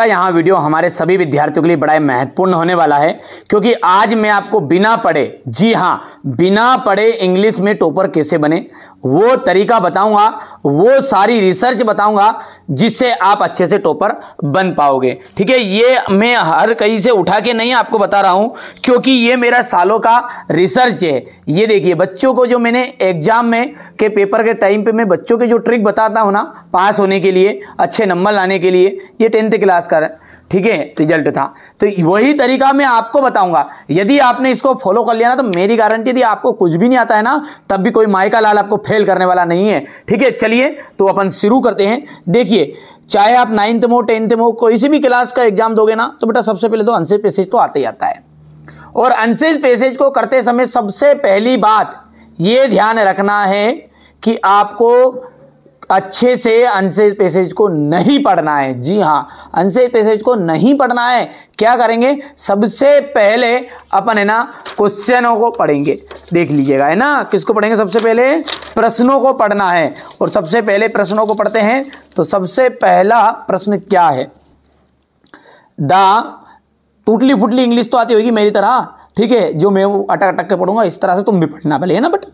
का यहाँ वीडियो हमारे सभी विद्यार्थियों के लिए बड़ा महत्वपूर्ण होने वाला है, क्योंकि आज मैं आपको बिना पढ़े, जी हाँ बिना पढ़े इंग्लिश में टॉपर कैसे बने वो तरीका बताऊंगा, वो सारी रिसर्च बताऊंगा जिससे आप अच्छे से टॉपर बन पाओगे। ठीक है, ये मैं हर कहीं से उठा के नहीं आपको बता रहा हूं, क्योंकि ये मेरा सालों का रिसर्च है। ये देखिए बच्चों को जो मैंने एग्जाम में के पेपर के टाइम पे मैं बच्चों के जो ट्रिक बताता हूं ना पास होने के लिए, अच्छे नंबर लाने के लिए, ये 10th क्लास का ठीक है रिजल्ट था, तो वही तरीका मैं आपको बताऊंगा। यदि आपने इसको फॉलो कर लिया ना तो मेरी गारंटी, यदि आपको कुछ भी नहीं आता है ना तब भी कोई माई का लाल आपको फेल करने वाला नहीं है। ठीक है, चलिए तो अपन शुरू करते हैं। देखिए, चाहे आप 9th में हो 10th में हो, कोई सी भी क्लास का एग्जाम दोगे ना तो बेटा सबसे पहले तो आंसर पैसेज तो आते ही आता है, और आंसर पैसेज को करते समय सबसे पहली बात ये ध्यान रखना है कि आपको अच्छे से आंसर पैसेज को नहीं पढ़ना है। जी हाँ, आंसर पैसेज को नहीं पढ़ना है। क्या करेंगे, सबसे पहले अपन है ना क्वेश्चनों को पढ़ेंगे। देख लीजिएगा, है ना, किसको पढ़ेंगे, सबसे पहले प्रश्नों को पढ़ना है। और सबसे पहले प्रश्नों को पढ़ते हैं तो सबसे पहला प्रश्न क्या है, टूटली फुटली इंग्लिश तो आती होगी मेरी तरह, ठीक है, जो मैं वो अटक अटक के पढ़ूंगा इस तरह से तुम भी पढ़ना पहले, है ना बेटा।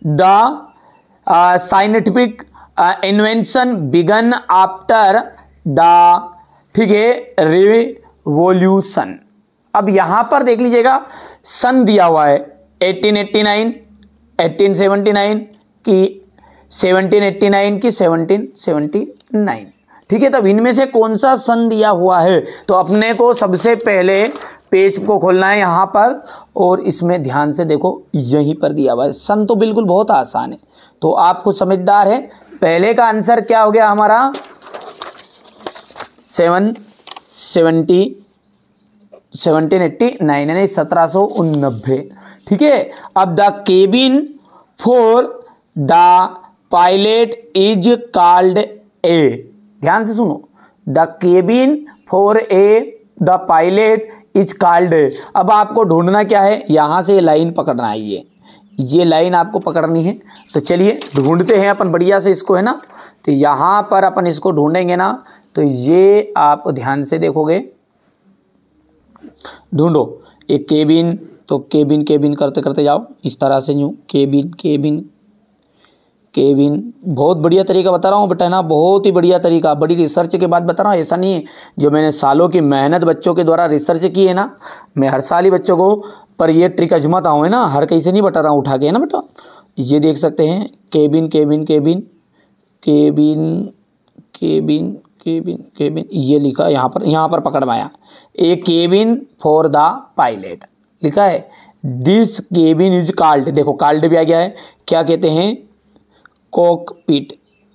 The scientific invention began after the, ठीक है, रिवॉल्यूशन। अब यहां पर देख लीजिएगा सन दिया हुआ है 1889, 1879 की 1789 की 1779। ठीक है, तब इनमें से कौन सा सन दिया हुआ है, तो अपने को सबसे पहले पेज को खोलना है यहां पर, और इसमें ध्यान से देखो यहीं पर दिया हुआ है सन। तो बिल्कुल बहुत आसान है, तो आप खुद समझदार है। पहले का आंसर क्या हो गया हमारा 1789 यानी 1789। ठीक है, अब the cabin for the pilot is called a, ध्यान से सुनो, the cabin for the pilot is called a. अब आपको ढूंढना क्या है, यहां से लाइन पकड़ना है, ये लाइन आपको पकड़नी है। तो चलिए ढूंढते हैं अपन बढ़िया से इसको, है ना। तो यहाँ पर अपन इसको ढूंढेंगे ना, तो ये आप ध्यान से देखोगे, ढूंढो एक केबिन, तो केबिन केबिन करते करते जाओ इस तरह से, यूँ केबिन केबिन केबिन। बहुत बढ़िया तरीका बता रहा हूँ बेटा, ना बहुत ही बढ़िया तरीका, बड़ी रिसर्च के बाद बता रहा हूँ। ऐसा नहीं है, जो मैंने सालों की मेहनत बच्चों के द्वारा रिसर्च की है ना, मैं हर साल ही बच्चों को पर ये ट्रिक आजमाता हूँ, है ना, हर कहीं से नहीं बता रहा हूँ उठा के, है ना बेटा। ये देख सकते हैं cabin cabin cabin cabin cabin cabin cabin, ये लिखा यहाँ पर पकड़वाया, ए केबिन फॉर द पायलट लिखा है। दिस केबिन इज कॉल्ड, देखो कॉल्ड भी आ गया है, क्या कहते हैं, कॉकपिट,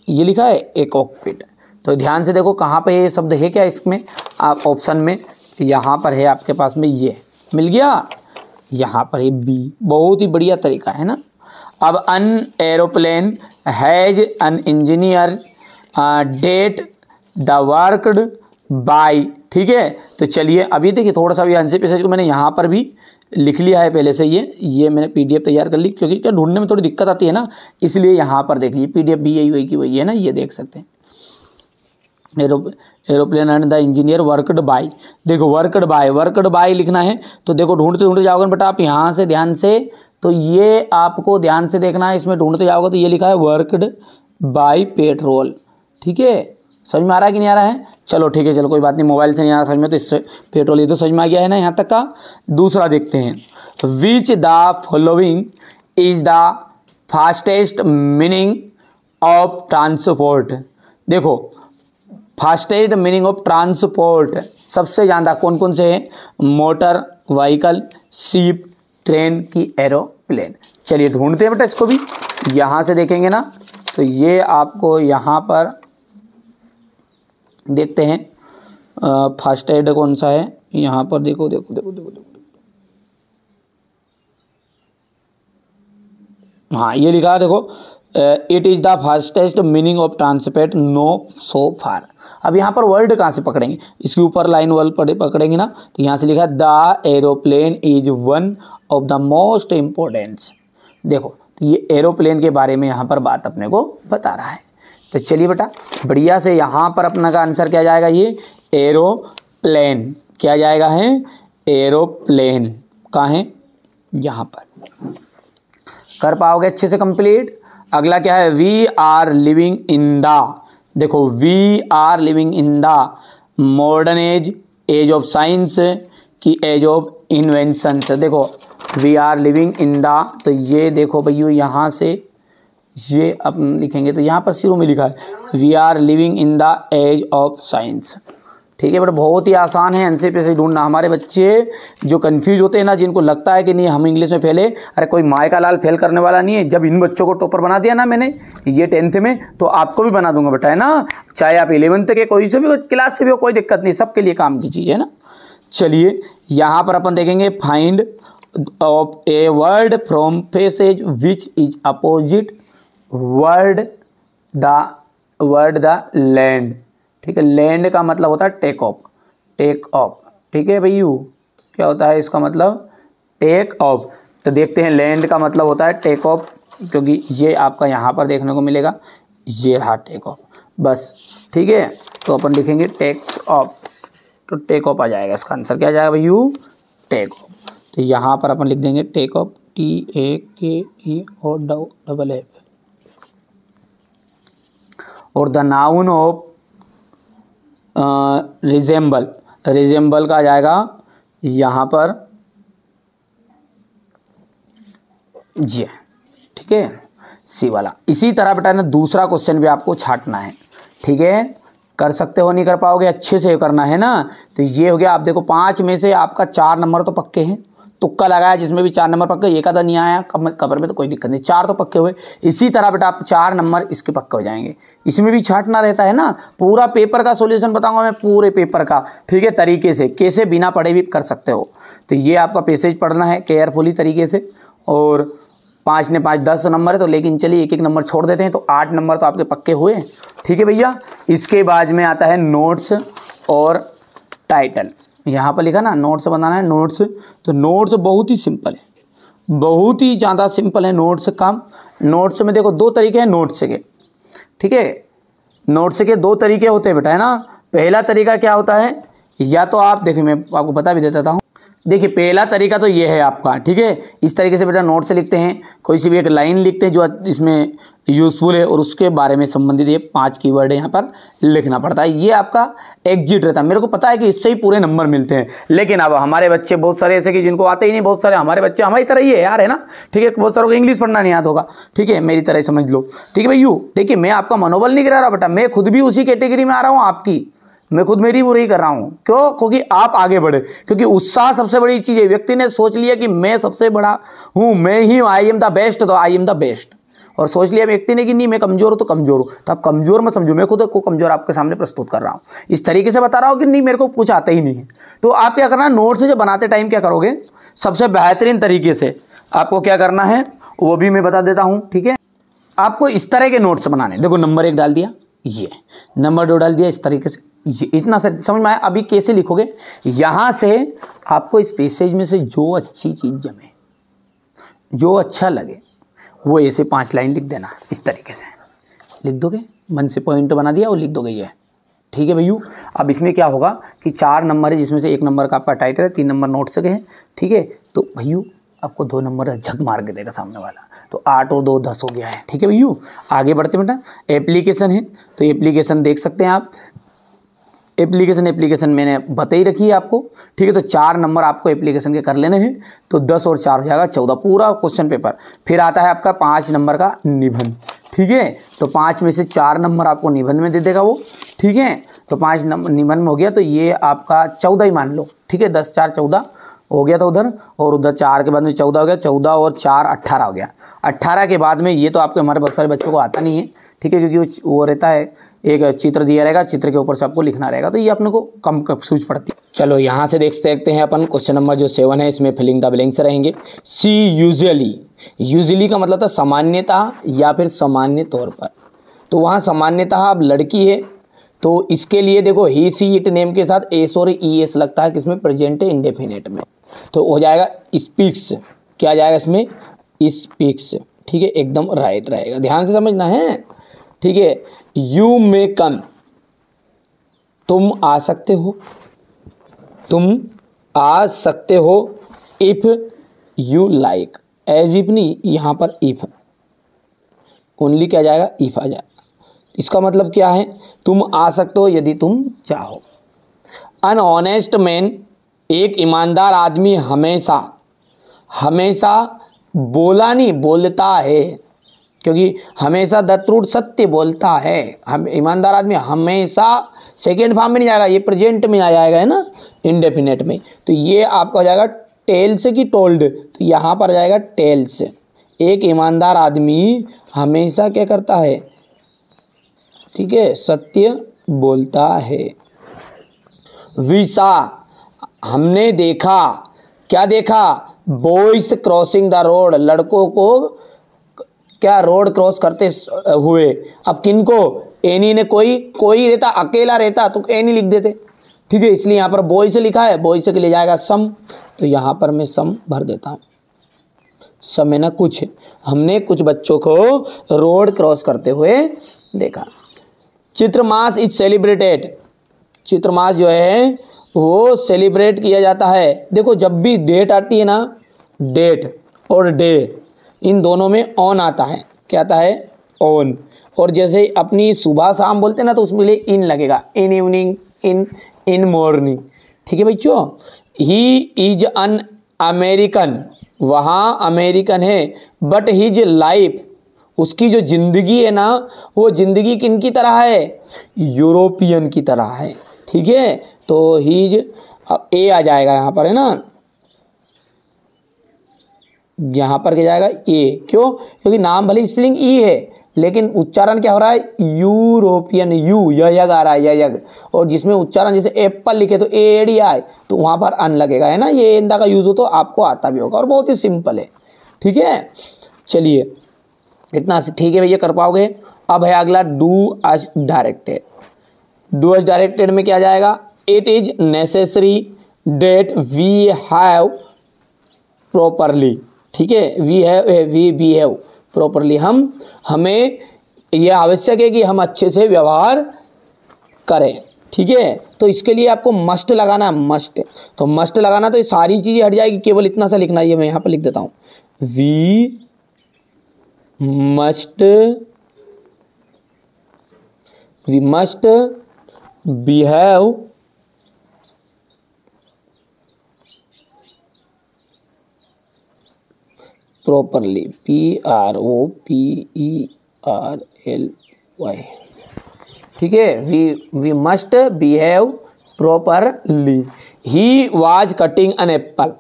ये लिखा है ए कॉकपिट। तो ध्यान से देखो कहाँ पे ये शब्द है, क्या इसमें आप ऑप्शन में, यहाँ पर है आपके पास में, ये मिल गया, यहाँ पर है बी। बहुत ही बढ़िया तरीका है ना। अब an aeroplane has an engineer that the worked by, ठीक है। तो चलिए अभी देखिए थोड़ा सा भी आंसर पैसेज को मैंने यहाँ पर भी लिख लिया है पहले से, ये मैंने पीडीएफ तैयार कर ली, क्योंकि क्या ढूंढने में थोड़ी दिक्कत आती है ना, इसलिए यहाँ पर देख लीजिए पीडीएफ भी यही हुई कि वही है ना, ये देख सकते हैं। Aeroplane and the engineer worked by, देखो वर्कड बाय लिखना है। तो देखो ढूंढते ढूंढते जाओगे बेटा आप यहाँ से ध्यान से, तो ये आपको ध्यान से देखना है, इसमें ढूंढते जाओगे तो ये लिखा है वर्कड बाय पेट्रोल। ठीक है, समझ में आ रहा है कि नहीं आ रहा है, चलो ठीक है, चलो कोई बात नहीं, मोबाइल से नहीं आ रहा समझ में, तो इससे पेट्रोल ये तो समझ में आ गया है ना यहाँ तक का। दूसरा देखते हैं, which the following is the fastest meaning of transport. देखो फास्टेस्ट मीनिंग ऑफ ट्रांसपोर्ट सबसे ज़्यादा कौन कौन से हैं, मोटर व्हीकल, शिप, ट्रेन की एरोप्लेन। चलिए ढूंढते हैं बेटा इसको भी, यहाँ से देखेंगे ना, तो ये आपको यहाँ पर देखते हैं फास्टेस्ट कौन सा है, यहाँ पर देखो देखो देखो देखो देखो, हाँ ये लिखा है देखो, it is the fastest meaning of transport no so far. अब यहाँ पर वर्ड कहाँ से पकड़ेंगे, इसके ऊपर लाइन वर्ड पकड़ेंगे ना, तो यहाँ से लिखा है the aeroplane is one of the most importance. देखो तो ये एरोप्लेन के बारे में यहाँ पर बात अपने को बता रहा है। तो चलिए बेटा बढ़िया से यहाँ पर अपना का आंसर क्या जाएगा, ये एरोप्लेन, क्या जाएगा है एरोप्लेन, कहाँ है यहाँ पर। कर पाओगे अच्छे से कंप्लीट। अगला क्या है, we are living in the, देखो we are living in the modern age, age of science की एज ऑफ इन्वेंशंस। देखो we are living in the, तो ये देखो भैया यहाँ से ये अपन लिखेंगे तो यहाँ पर शुरू में लिखा है we are living in the age of science. ठीक है बट बहुत ही आसान है, एनसीपी से ढूंढना। हमारे बच्चे जो कंफ्यूज होते हैं ना, जिनको लगता है कि नहीं हम इंग्लिश में फेले, अरे कोई माय का लाल फेल करने वाला नहीं है। जब इन बच्चों को टॉपर बना दिया ना मैंने ये 10th में, तो आपको भी बना दूंगा बेटा, है ना। चाहे आप 11th के कोई से भी क्लास से भी हो, कोई दिक्कत नहीं, सबके लिए काम की चीज़ है ना। चलिए यहाँ पर अपन देखेंगे find of a word from passage which is opposite word the land. ठीक है, लैंड का मतलब होता है टेक ऑफ, टेक ऑफ। ठीक है भैया, क्या होता है इसका मतलब टेक ऑफ। तो देखते हैं लैंड का मतलब होता है टेक ऑफ, क्योंकि ये आपका यहाँ पर देखने को मिलेगा, ये रहा टेक ऑफ बस। ठीक है, तो अपन लिखेंगे टेक्स ऑफ, तो टेक ऑफ आ जाएगा। इसका आंसर क्या आ जाएगा भैया, टेक ऑफ। तो यहाँ पर अपन लिख देंगे टेक ऑफ, TAKE और the noun of resemble, resemble का आ जाएगा यहाँ पर जी। ठीक है, सी वाला। इसी तरह बेटा ना दूसरा क्वेश्चन भी आपको छांटना है। ठीक है, कर सकते हो, नहीं कर पाओगे, अच्छे से करना है ना। तो ये हो गया, आप देखो 5 में से आपका 4 नंबर तो पक्के हैं। तुक्का लगाया जिसमें भी 4 नंबर पक्के, एक आधा नहीं आया कवर में तो कोई दिक्कत नहीं, 4 तो पक्के हुए। इसी तरह बेटा आप 4 नंबर इसके पक्के हो जाएंगे। इसमें भी छांटना रहता है ना। पूरा पेपर का सॉल्यूशन बताऊंगा मैं, पूरे पेपर का। ठीक है, तरीके से कैसे बिना पढ़े भी कर सकते हो। तो ये आपका पैसेज पढ़ना है केयरफुली तरीके से। और 5 ने 5 10 नंबर है, तो लेकिन चलिए एक एक नंबर छोड़ देते हैं, तो 8 नंबर तो आपके पक्के हुए। ठीक है भैया, इसके बाद में आता है नोट्स और टाइटल। यहाँ पर लिखा ना नोट्स बनाना है, नोट्स। तो नोट्स बहुत ही सिंपल है, बहुत ही ज़्यादा सिंपल है नोट्स का। नोट्स में देखो 2 तरीके हैं नोट्स के। ठीक है, नोट्स के 2 तरीके होते हैं बेटा, है ना। पहला तरीका क्या होता है, या तो आप देखिए मैं आपको बता भी देता हूँ। देखिए पहला तरीका तो ये है आपका। ठीक है, इस तरीके से बेटा नोट से लिखते हैं, कोई सी भी एक लाइन लिखते हैं जो इसमें यूज़फुल है और उसके बारे में संबंधित ये 5 कीवर्ड यहाँ पर लिखना पड़ता है। ये आपका एग्जिट रहता है। मेरे को पता है कि इससे ही पूरे नंबर मिलते हैं, लेकिन अब हमारे बच्चे बहुत सारे ऐसे कि जिनको आते ही नहीं, बहुत सारे हमारे बच्चे हमारी तरह ही है यार, है ना। ठीक है, बहुत सारों को इंग्लिश पढ़ना नहीं आता होगा। ठीक है, मेरी तरह समझ लो। ठीक है भैया, देखिए मैं आपका मनोबल नहीं गिरा रहा बेटा, मैं खुद भी उसी कैटेगरी में आ रहा हूँ आपकी, मैं खुद मेरी बुराई कर रहा हूँ। क्यों? क्योंकि आप आगे बढ़े, क्योंकि उत्साह सबसे बड़ी चीज़ है। व्यक्ति ने सोच लिया कि मैं सबसे बड़ा हूँ, मैं ही हूँ, आई एम द बेस्ट, तो आई एम द बेस्ट। और सोच लिया व्यक्ति ने कि नहीं मैं कमज़ोर हूँ तो कमज़ोर हूँ, तो आप कमज़ोर मत समझो, मैं खुद को कमज़ोर आपके सामने प्रस्तुत कर रहा हूँ। इस तरीके से बता रहा हूँ कि नहीं मेरे को कुछ आता ही नहीं है। तो आप क्या करना, नोट से जो बनाते टाइम क्या करोगे, सबसे बेहतरीन तरीके से आपको क्या करना है वो भी मैं बता देता हूँ। ठीक है, आपको इस तरह के नोट्स बनाने। देखो नंबर 1 डाल दिया, ये नंबर 2 डाल दिया, इस तरीके से। ये इतना से समझ में आया। अभी कैसे लिखोगे, यहाँ से आपको इस पैसेज में से जो अच्छी चीज़ जमे, जो अच्छा लगे, वो ऐसे 5 लाइन लिख देना। इस तरीके से लिख दोगे, मन से पॉइंट बना दिया और लिख दोगे ये। ठीक है भैया, अब इसमें क्या होगा कि 4 नंबर है, जिसमें से 1 नंबर का आपका टाइटल है, 3 नंबर नोट्स के हैं। ठीक है, तो भैया आपको 2 नंबर झक मार के देगा सामने वाला, तो 8 और 2 10 हो गया है। ठीक है भैया, आगे बढ़ते बेटा। एप्लीकेशन है, तो एप्लीकेशन देख सकते हैं आप। एप्लीकेशन मैंने बता ही रखी है आपको। ठीक है, तो 4 नंबर आपको एप्लीकेशन के कर लेने हैं, तो 10 और 4 हो जाएगा 14 पूरा क्वेश्चन पेपर। फिर आता है आपका 5 नंबर का निबंध। ठीक है, तो 5 में से 4 नंबर आपको निबंध में दे देगा वो। ठीक है, तो 5 नंबर निबंध में हो गया, तो ये आपका 14 ही मान लो। ठीक है, 10 4 14 हो गया था उधर, और उधर 4 के बाद में 14 हो गया, 14 और 4 18 हो गया। 18 के बाद में ये तो आपके हमारे बहुत सारे बच्चों को आता नहीं है। ठीक है, क्योंकि वो रहता है एक चित्र दिया रहेगा, चित्र के ऊपर से आपको लिखना रहेगा, तो ये अपने को कम सूझ पड़ती है। चलो यहाँ से देखते हैं अपन क्वेश्चन नंबर जो 7 है, इसमें फिलिंग द ब्लैंक्स रहेंगे। सी यूजुअली, यूजुअली का मतलब था सामान्यतः या फिर सामान्य तौर पर। तो वहाँ सामान्यतः अब लड़की है, तो इसके लिए देखो ही सी इट नेम के साथ एस और ई एस लगता है, किसमें प्रेजेंट इंडेफिनेट में, तो हो जाएगा स्पीक्स। क्या जाएगा इसमें, स्पीक्स। ठीक है, एकदम राइट रहेगा, ध्यान से समझना है। ठीक है, यू मे कम, तुम आ सकते हो। तुम आ सकते हो, if you like, as if नहीं, यहाँ पर इफ ओनली क्या जाएगा, इफ आ जाएगा। इसका मतलब क्या है, तुम आ सकते हो यदि तुम चाहो। अन ऑनेस्ट मैन, एक ईमानदार आदमी हमेशा, हमेशा बोला नहीं बोलता है, क्योंकि हमेशा द ट्रूथ सत्य बोलता है। हम ईमानदार आदमी हमेशा सेकेंड फॉर्म में नहीं जाएगा, ये प्रेजेंट में आ जाएगा, है ना, इंडेफिनेट में। तो ये आपका हो जाएगा टेल्स की टोल्ड, तो यहाँ पर जाएगा टेल्स। एक ईमानदार आदमी हमेशा क्या करता है, ठीक है, सत्य बोलता है। वी सा, हमने देखा, क्या देखा, बॉयज क्रॉसिंग द रोड, लड़कों को क्या रोड क्रॉस करते हुए। अब किनको, एनी ने, कोई रहता, अकेला रहता तो एनी लिख देते, ठीक है, इसलिए यहाँ पर बॉयज लिखा है, बॉयज के लिए जाएगा सम, तो यहाँ पर मैं सम भर देता हूँ। सम है ना कुछ, हमने कुछ बच्चों को रोड क्रॉस करते हुए देखा। चित्रमास इज सेलिब्रेटेड, चित्रमास जो है वो सेलिब्रेट किया जाता है। देखो जब भी डेट आती है ना, डेट और डे इन दोनों में ऑन आता है, क्या आता है, ऑन। और जैसे अपनी सुबह शाम बोलते हैं ना, तो उसमें लिए इन लगेगा, इन इवनिंग, इन मॉर्निंग, ठीक है बच्चों। ही इज अन अमेरिकन, वहाँ अमेरिकन है, बट हिज लाइफ, उसकी जो जिंदगी है ना, वो जिंदगी किनकी तरह है, यूरोपियन की तरह है, ठीक है। तो हिज ए आ जाएगा यहाँ पर, है ना, यहाँ पर क्या जाएगा, ए, क्यों, क्योंकि नाम भले स्पेलिंग ई है लेकिन उच्चारण क्या हो रहा है, यूरोपियन, यू यग आ रहा है, यग। और जिसमें उच्चारण जैसे एप्पल लिखे तो एडी आए, तो वहाँ पर अन लगेगा, है ना, ये इंदा का यूज हो तो आपको आता भी होगा, और बहुत ही सिंपल है, ठीक है। चलिए इतना ठीक है भैया, कर पाओगे। अब है अगला do as directed. Do as directed में क्या जाएगा, it is necessary that we have properly, ठीक है, वी बिहेव प्रॉपरली, हमें यह आवश्यक है कि हम अच्छे से व्यवहार करें, ठीक है। तो इसके लिए आपको मस्ट लगाना है, मस्ट, तो मस्ट लगाना, तो ये सारी चीज़ें हट जाएगी, केवल इतना सा लिखना है, मैं यहाँ पर लिख देता हूँ, we must behave properly, PROPERLY, ठीक है, we must behave properly. He was cutting an apple,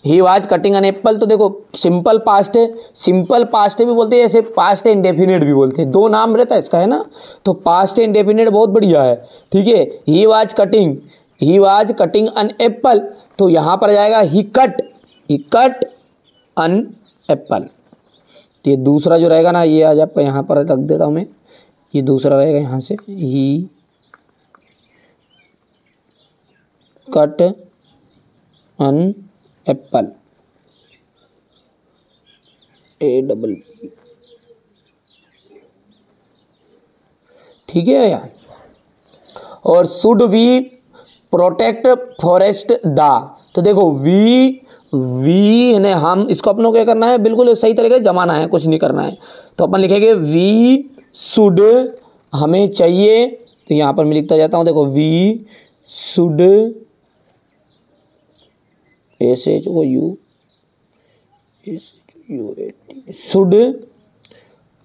he was cutting an apple, तो देखो सिंपल पास्ट है, सिंपल पास्ट भी बोलते हैं, ऐसे पास्ट इंडेफिनिट भी बोलते हैं, दो नाम रहता है इसका, है ना। तो पास्ट इंडेफिनिट बहुत बढ़िया है, ठीक है। He was cutting an apple, तो यहाँ पर जाएगा ही कट एन एप्पल। तो ये दूसरा जो रहेगा ना, ये आज आपका यहाँ पर रख देता हूँ मैं, ये दूसरा रहेगा यहाँ से, he cut an apple, APP, ठीक है यार। और should we protect forest the, तो देखो वी ने, हम इसको अपनों क्या करना है, बिल्कुल सही तरीके से जमाना है, कुछ नहीं करना है। तो अपन लिखेंगे वी शुड, हमें चाहिए, तो यहाँ पर मैं लिखता जाता हूँ, देखो we should, SHOU should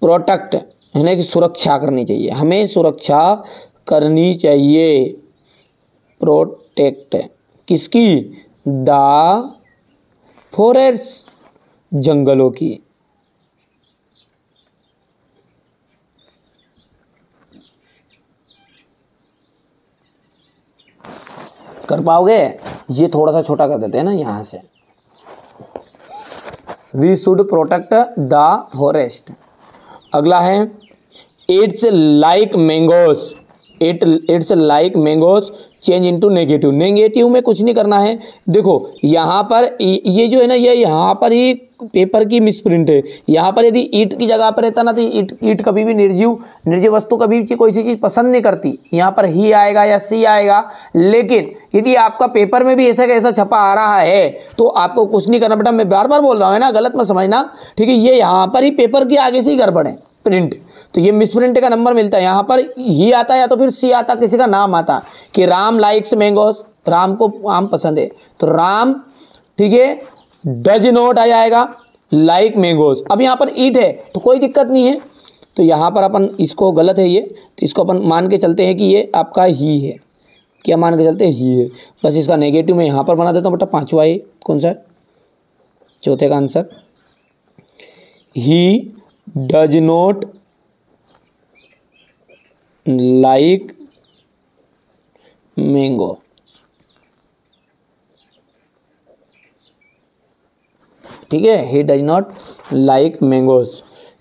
protect, है ना, कि सुरक्षा करनी चाहिए, हमें सुरक्षा करनी चाहिए, प्रोटेक्ट किसकी, द फॉरेस्ट, जंगलों की। कर पाओगे, ये थोड़ा सा छोटा कर देते हैं ना यहाँ से, we should protect the forest. अगला है it's like mangoes, it's like mangoes change into negative. Negative में कुछ नहीं करना है। देखो यहाँ पर ये जो है ना, ये यहाँ पर ही पेपर की मिसप्रिंट है। यहाँ पर यदि ईट की जगह पर रहता ना तो ईट कभी भी निर्जीव वस्तु कभी भी कोई सी चीज़ पसंद नहीं करती। यहाँ पर ही आएगा या सी आएगा। लेकिन यदि आपका पेपर में भी ऐसा कैसा छपा आ रहा है तो आपको कुछ नहीं करना बेटा। मैं बार बार बोल रहा हूँ है ना, गलत मत समझना, ठीक है। ये यहाँ पर ही पेपर की आगे से ही गड़बड़ है प्रिंट, तो ये मिसप्रिंट का नंबर मिलता है। यहाँ पर ही आता है या तो फिर सी आता, किसी का नाम आता कि राम लाइक्स मैंगोज, राम को आम पसंद है तो राम, ठीक है, डज नॉट आ जाएगा लाइक मैंगोज। अब यहाँ पर ईट है तो कोई दिक्कत नहीं है, तो यहाँ पर अपन इसको गलत है ये, तो इसको अपन मान के चलते हैं कि ये आपका ही है। क्या मान के चलते हैं? ही है। बस इसका नेगेटिव में यहाँ पर बना देता हूँ बेटा। पांचवा है कौन सा है? चौथे का answer he does not like mango. ठीक है, he does not like mangoes.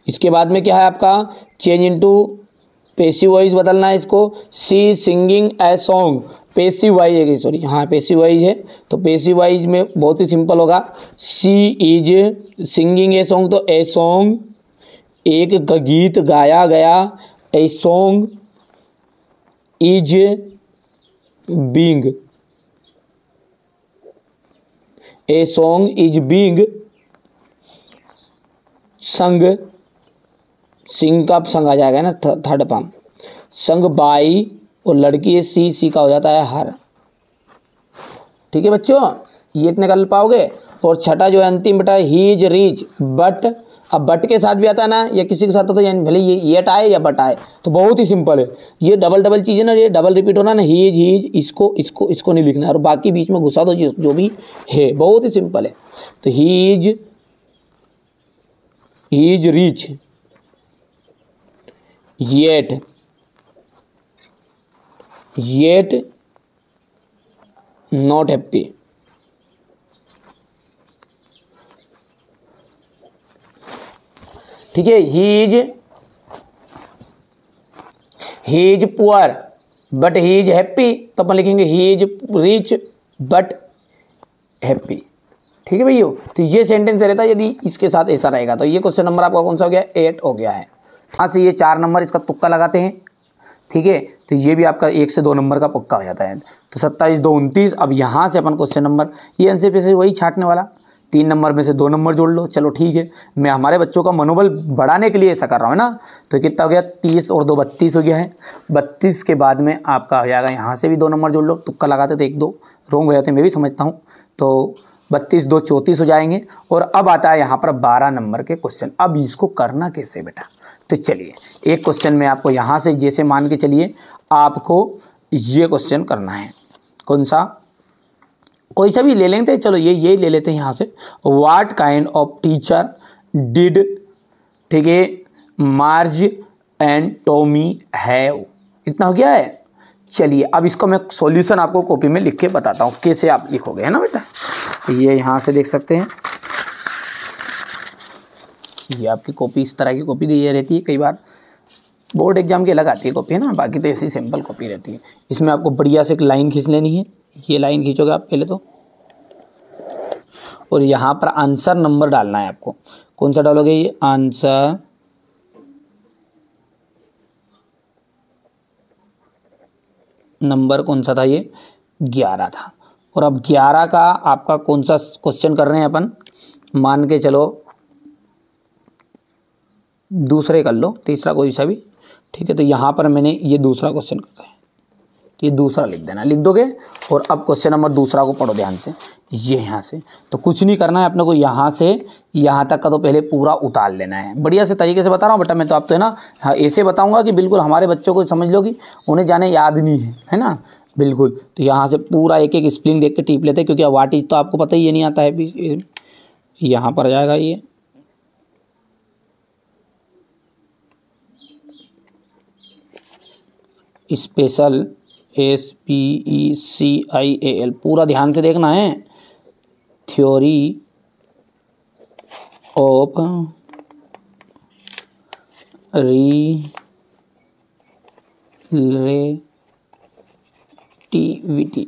इसके बाद में क्या है आपका? चेंज इनटू पैसिव वॉइस बदलना है इसको। She singing a song, passive voice है, सॉरी हाँ पैसिव वॉइस है, तो पैसिव वॉइस में बहुत ही सिंपल होगा। She is singing a song, तो ए सॉन्ग एक गीत गाया गया। A song is being, a song is being sung, sing का संग आ जाएगा ना थर्ड फॉर्म, संग बाई, और लड़की है सी का हो जाता है हर। ठीक है बच्चों, ये इतने कर पाओगे। और छठा जो है अंतिम बेटा, ही इज रिच बट, अब बट के साथ भी आता है ना, या किसी के साथ होता है, यानी भले ये येट आए या बट आए, तो बहुत ही सिंपल है। ये डबल चीज़ है ना, ये डबल रिपीट होना ना, ही इज, इसको नहीं लिखना है, और बाकी बीच में घुसा दो जो भी है, बहुत ही सिंपल है। तो he is rich yet not happy. ठीक है, he is poor but he is happy, तो अपन लिखेंगे he is rich but happy. ठीक है भैया, तो ये सेंटेंस रहता है यदि इसके साथ ऐसा रहेगा। तो ये क्वेश्चन नंबर आपका कौन सा हो गया? 8 हो गया है। यहाँ से ये 4 नंबर इसका तुक्का लगाते हैं। ठीक है, तो ये भी आपका 1 से 2 नंबर का पक्का हो जाता है। तो 27, 2, 29। अब यहाँ से अपन क्वेश्चन नंबर, ये आंसर पे से वही छाटने वाला, 3 नंबर में से 2 नंबर जोड़ लो। चलो ठीक है, मैं हमारे बच्चों का मनोबल बढ़ाने के लिए ऐसा कर रहा हूँ ना। तो कितना हो गया? 30 और 2 32 हो गया है। 32 के बाद में आपका हो जाएगा, यहाँ से भी 2 नंबर जोड़ लो। तुक्का लगाते तो 1 2 रोंग हो जाते, मैं भी समझता हूँ। तो 32 2 34 हो जाएंगे। और अब आता है यहाँ पर 12 नंबर के क्वेश्चन। अब इसको करना कैसे बेटा? तो चलिए, एक क्वेश्चन में आपको यहाँ से जैसे मान के चलिए आपको ये क्वेश्चन करना है। कौन सा? कोई सा भी ले लेंगे, चलो ये ले लेते हैं यहाँ से। What kind of teacher did, ठीक है, मार्ज एंड टॉमी हैव। इतना हो गया है। चलिए अब इसको मैं सॉल्यूशन आपको कॉपी में लिख के बताता हूँ कैसे आप लिखोगे, है ना बेटा। ये यहाँ से देख सकते हैं, ये आपकी कॉपी इस तरह की कॉपी दी रहती है। कई बार बोर्ड एग्जाम की अलग आती है कॉपी, है ना, बाकी तो ऐसी सिंपल कॉपी रहती है। इसमें आपको बढ़िया से एक लाइन खींच लेनी है। ये लाइन खींचोगे आप पहले तो, और यहाँ पर आंसर नंबर डालना है आपको। कौन सा डालोगे? ये आंसर नंबर कौन सा था? ये 11 था। और अब 11 का आपका कौन सा क्वेश्चन कर रहे हैं अपन? मान के चलो दूसरे कर लो, तीसरा कोई सा भी, ठीक है। तो यहाँ पर मैंने ये दूसरा क्वेश्चन कर रहा है, तो ये दूसरा लिख देना, लिख दोगे। और अब क्वेश्चन नंबर दूसरा को पढ़ो ध्यान से। ये यहाँ से तो कुछ नहीं करना है अपने को, यहाँ से यहाँ तक का तो पहले पूरा उतार लेना है। बढ़िया से तरीके से बता रहा हूँ बेटा मैं तो, आप तो है ना ऐसे बताऊँगा कि बिल्कुल हमारे बच्चों को समझ लो कि उन्हें जाने याद नहीं है ना, बिल्कुल। तो यहाँ से पूरा एक एक स्पेलिंग देख के टीप लेते हैं, क्योंकि व्हाट इज तो आपको पता ही ये नहीं आता है। यहाँ पर आ जाएगा ये स्पेशल SPECIAL, पूरा ध्यान से देखना है। थ्योरी ऑफ रिलेशनशिप एक्टिविटी,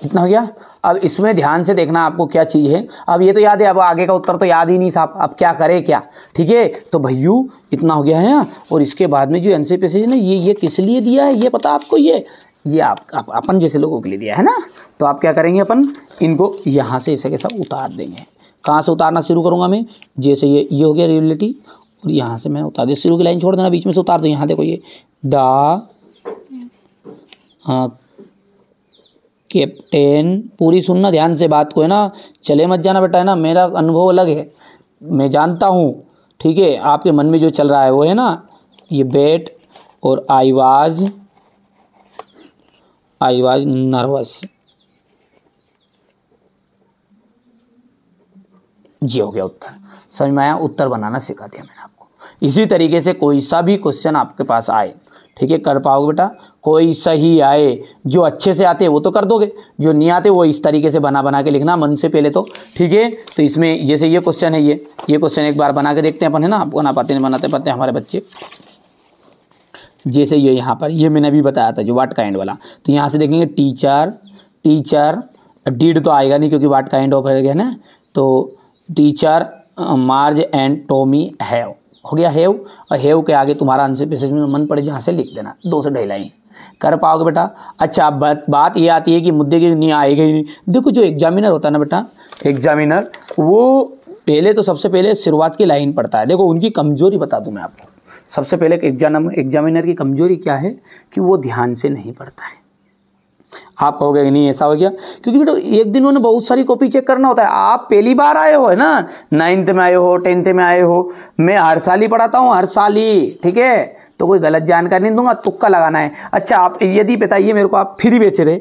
इतना हो गया। अब इसमें ध्यान से देखना आपको क्या चीज़ है। अब ये तो याद है, अब आगे का उत्तर तो याद ही नहीं साहब, अब क्या करें क्या, ठीक है। तो भैयू इतना हो गया है। और इसके बाद में जो आंसर पैसेज है ना, ये किस लिए दिया है ये पता आपको, ये आप अपन जैसे लोगों के लिए दिया है ना। तो आप क्या करेंगे, अपन इनको यहाँ से ऐसे कैसा उतार देंगे। कहाँ से उतारना शुरू करूँगा मैं, जैसे ये हो गया रियलिटी, और यहाँ से मैं उतार दिया, शुरू की लाइन छोड़ देना, बीच में से उतार दो। यहाँ देखो ये द कैप्टन, पूरी सुनना ध्यान से बात को, है ना, चले मत जाना बेटा, है ना, मेरा अनुभव अलग है, मैं जानता हूँ, ठीक है। आपके मन में जो चल रहा है वो है ना, ये बेट और आई वाज नर्वस, जी हो गया उत्तर। समझ में आया, उत्तर बनाना सिखा दिया मैंने आपको। इसी तरीके से कोई सा भी क्वेश्चन आपके पास आए, ठीक है, कर पाओगे बेटा। कोई सही आए, जो अच्छे से आते हैं वो तो कर दोगे, जो नहीं आते वो इस तरीके से बना के लिखना मन से पहले तो, ठीक है। तो इसमें जैसे ये क्वेश्चन है, ये क्वेश्चन एक बार बना के देखते हैं अपन, है ना, बना पाते नहीं बनाते पाते हमारे बच्चे। जैसे ये यहाँ पर ये मैंने अभी बताया था जो व्हाट काइंड वाला, तो यहाँ से देखेंगे टीचर डीड तो आएगा नहीं क्योंकि व्हाट काइंड ऑफ है ना। तो teacher Marge and Tommy have, हो गया हैव, और हैव के आगे तुम्हारा आंसर पैसेज में मन पड़े जहाँ से लिख देना, 2 से 2.5 लाइन। कर पाओगे बेटा। अच्छा बात ये आती है कि मुद्दे की नहीं आएगा ही नहीं। देखो जो एग्जामिनर होता है ना बेटा, एग्जामिनर वो पहले तो सबसे पहले शुरुआत की लाइन पढ़ता है। देखो उनकी कमजोरी बता दूं मैं आपको, सबसे पहले एग्जामिनर की कमजोरी क्या है कि वो ध्यान से नहीं पढ़ता है। आप कहोगे कि नहीं ऐसा हो गया, क्योंकि बेटा एक दिन उन्हें बहुत सारी कॉपी चेक करना होता है। आप पहली बार आए हो, है ना, 9th में आए हो, 10th में आए हो, मैं हर साल ही पढ़ाता हूँ, हर साल ही, ठीक है। तो कोई गलत जानकारी नहीं दूंगा, तुक्का लगाना है। अच्छा आप यदि बताइए मेरे को, आप फ्री बेचे रहे,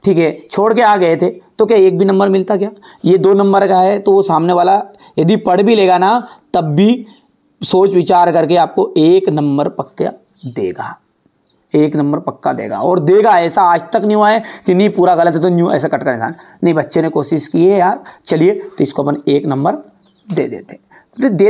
ठीक है, छोड़ के आ गए थे, तो क्या एक भी नंबर मिलता क्या? ये 2 नंबर का है तो वो सामने वाला यदि पढ़ भी लेगा ना, तब भी सोच विचार करके आपको 1 नंबर पक्का देगा, 1 नंबर पक्का देगा। और देगा, ऐसा आज तक नहीं हुआ है कि नहीं पूरा गलत है तो न्यू ऐसा कट कर इंसान नहीं। बच्चे ने कोशिश की है यार, चलिए तो इसको अपन 1 नंबर दे देते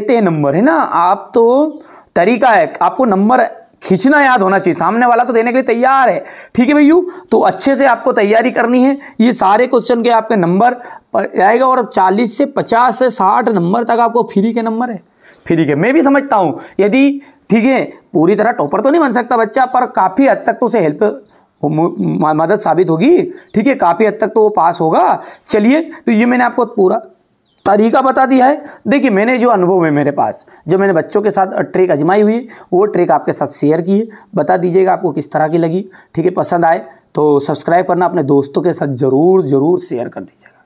हैं नंबर, है ना। आप तो तरीका है, आपको नंबर खींचना याद होना चाहिए, सामने वाला तो देने के लिए तैयार है, ठीक है भैया। तो अच्छे से आपको तैयारी करनी है। ये सारे क्वेश्चन के आपके नंबर पर आएगा, और 40 से 50 से 60 नंबर तक आपको फ्री के नंबर है, फ्री के। मैं भी समझता हूँ यदि, ठीक है, पूरी तरह टॉपर तो नहीं बन सकता बच्चा, पर काफ़ी हद तक तो उसे हेल्प मदद साबित होगी, ठीक है, काफ़ी हद तक तो वो पास होगा। चलिए तो ये मैंने आपको पूरा तरीका बता दिया है। देखिए मैंने जो अनुभव है मेरे पास, जो मैंने बच्चों के साथ ट्रिक आजमाई हुई, वो ट्रिक आपके साथ शेयर की है। बता दीजिएगा आपको किस तरह की लगी, ठीक है। पसंद आए तो सब्सक्राइब करना, अपने दोस्तों के साथ ज़रूर शेयर कर दीजिएगा।